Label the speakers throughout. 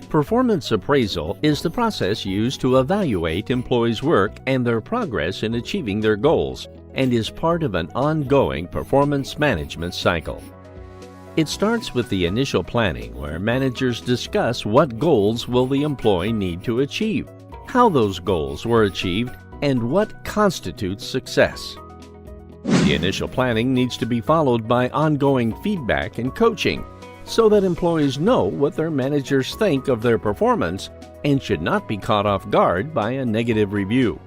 Speaker 1: Performance appraisal is the process used to evaluate employees' work and their progress in achieving their goals, and is part of an ongoing performance management cycle. It starts with the initial planning, where managers discuss what goals will the employee need to achieve, how those goals were achieved, and what constitutes success. The initial planning needs to be followed by ongoing feedback and coaching, so that employees know what their managers think of their performance and should not be caught off guard by a negative review.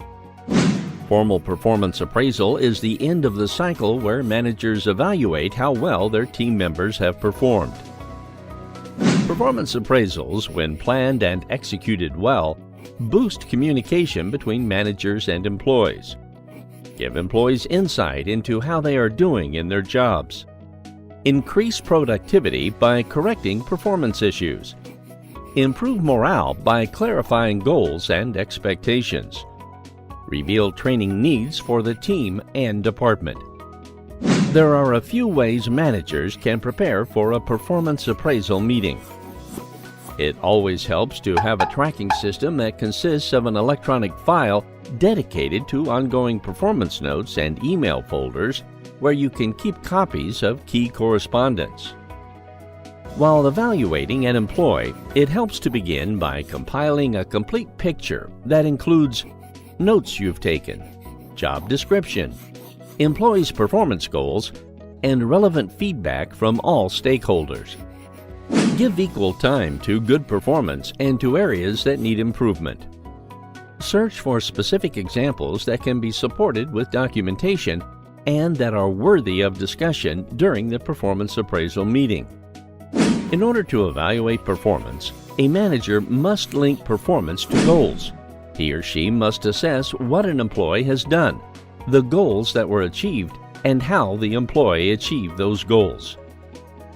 Speaker 1: Formal performance appraisal is the end of the cycle where managers evaluate how well their team members have performed. Performance appraisals, when planned and executed well, boost communication between managers and employees, give employees insight into how they are doing in their jobs, increase productivity by correcting performance issues, improve morale by clarifying goals and expectations, reveal training needs for the team and department. There are a few ways managers can prepare for a performance appraisal meeting. It always helps to have a tracking system that consists of an electronic file dedicated to ongoing performance notes and email folders where you can keep copies of key correspondence. While evaluating an employee, it helps to begin by compiling a complete picture that includes notes you've taken, job description, employees' performance goals, and relevant feedback from all stakeholders. Give equal time to good performance and to areas that need improvement. Search for specific examples that can be supported with documentation and that are worthy of discussion during the performance appraisal meeting. In order to evaluate performance, a manager must link performance to goals. He or she must assess what an employee has done, the goals that were achieved, and how the employee achieved those goals.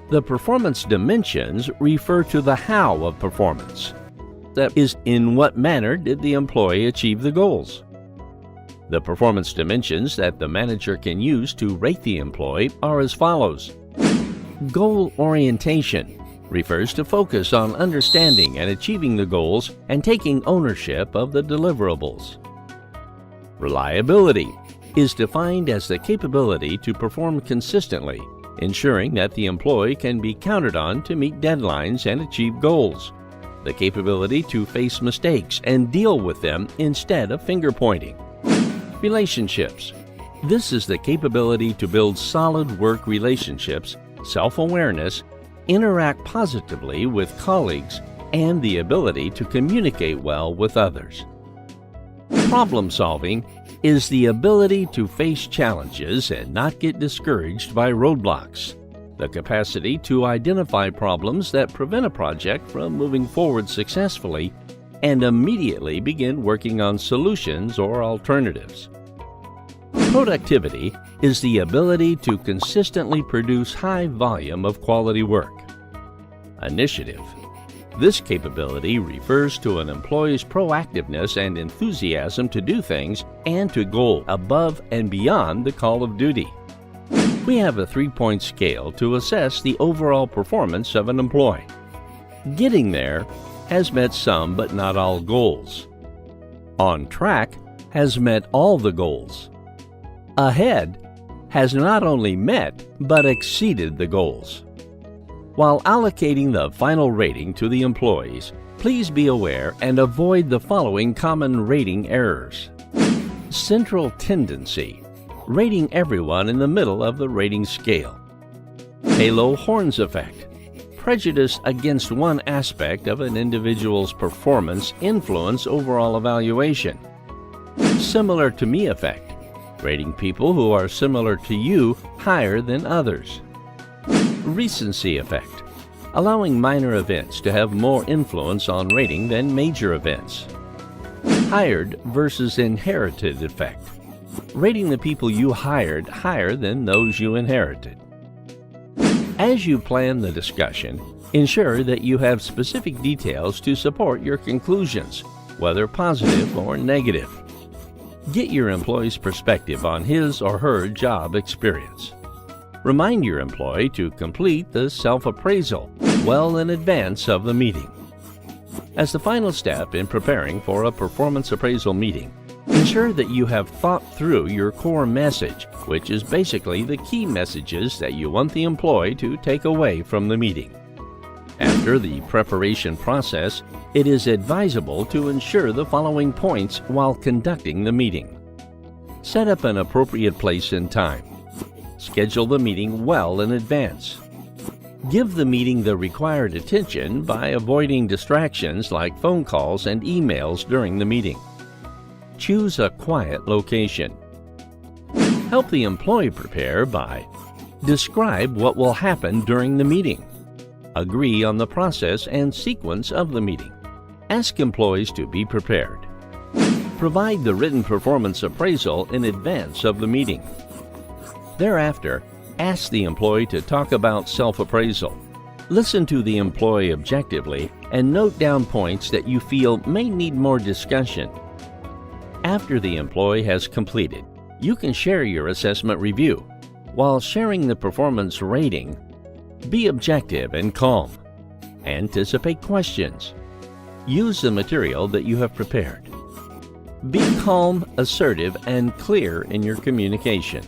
Speaker 1: The performance dimensions refer to the how of performance. That is, in what manner did the employee achieve the goals? The performance dimensions that the manager can use to rate the employee are as follows. Goal orientation refers to focus on understanding and achieving the goals and taking ownership of the deliverables. Reliability is defined as the capability to perform consistently, ensuring that the employee can be counted on to meet deadlines and achieve goals. The capability to face mistakes and deal with them instead of finger-pointing. Relationships. This is the capability to build solid work relationships, self-awareness, interact positively with colleagues, and the ability to communicate well with others. Problem solving is the ability to face challenges and not get discouraged by roadblocks. The capacity to identify problems that prevent a project from moving forward successfully and immediately begin working on solutions or alternatives. Productivity is the ability to consistently produce high volume of quality work. Initiative. This capability refers to an employee's proactiveness and enthusiasm to do things and to go above and beyond the call of duty. We have a 3-point scale to assess the overall performance of an employee. Getting there has met some but not all goals. On track has met all the goals. Ahead has not only met but exceeded the goals. While allocating the final rating to the employees, please be aware and avoid the following common rating errors. Central tendency, rating everyone in the middle of the rating scale. Halo horns effect, prejudice against one aspect of an individual's performance influence overall evaluation. Similar to me effect, rating people who are similar to you higher than others. Recency effect, allowing minor events to have more influence on rating than major events. Hired versus inherited effect, rating the people you hired higher than those you inherited. As you plan the discussion, ensure that you have specific details to support your conclusions, whether positive or negative. Get your employee's perspective on his or her job experience. Remind your employee to complete the self-appraisal well in advance of the meeting. As the final step in preparing for a performance appraisal meeting, ensure that you have thought through your core message, which is basically the key messages that you want the employee to take away from the meeting. After the preparation process, it is advisable to ensure the following points while conducting the meeting. Set up an appropriate place and time. Schedule the meeting well in advance. Give the meeting the required attention by avoiding distractions like phone calls and emails during the meeting. Choose a quiet location. Help the employee prepare by describe what will happen during the meeting. Agree on the process and sequence of the meeting. Ask employees to be prepared. Provide the written performance appraisal in advance of the meeting. Thereafter, ask the employee to talk about self-appraisal. Listen to the employee objectively and note down points that you feel may need more discussion. After the employee has completed, you can share your assessment review. While sharing the performance rating, be objective and calm. Anticipate questions. Use the material that you have prepared. Be calm, assertive, and clear in your communication.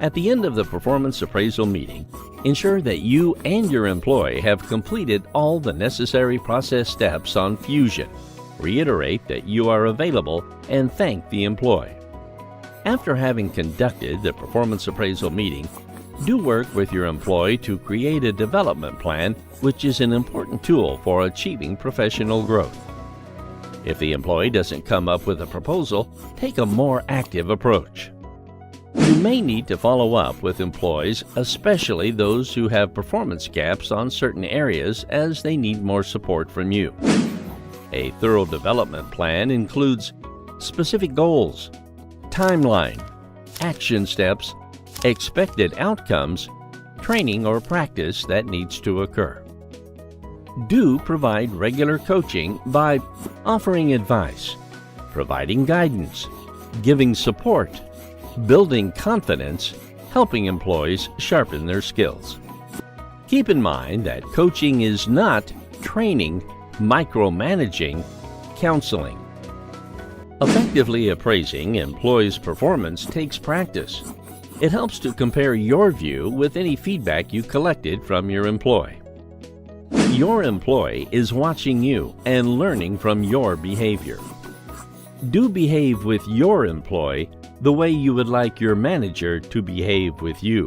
Speaker 1: At the end of the performance appraisal meeting, ensure that you and your employee have completed all the necessary process steps on Fusion. Reiterate that you are available and thank the employee. After having conducted the performance appraisal meeting, do work with your employee to create a development plan, which is an important tool for achieving professional growth. If the employee doesn't come up with a proposal, take a more active approach. You may need to follow up with employees, especially those who have performance gaps on certain areas, as they need more support from you. A thorough development plan includes specific goals, timeline, action steps, expected outcomes, training or practice that needs to occur. Do provide regular coaching by offering advice, providing guidance, giving support, building confidence, helping employees sharpen their skills. Keep in mind that coaching is not training, micromanaging, counseling. Effectively appraising employees' performance takes practice. It helps to compare your view with any feedback you collected from your employee. Your employee is watching you and learning from your behavior. Do behave with your employee the way you would like your manager to behave with you.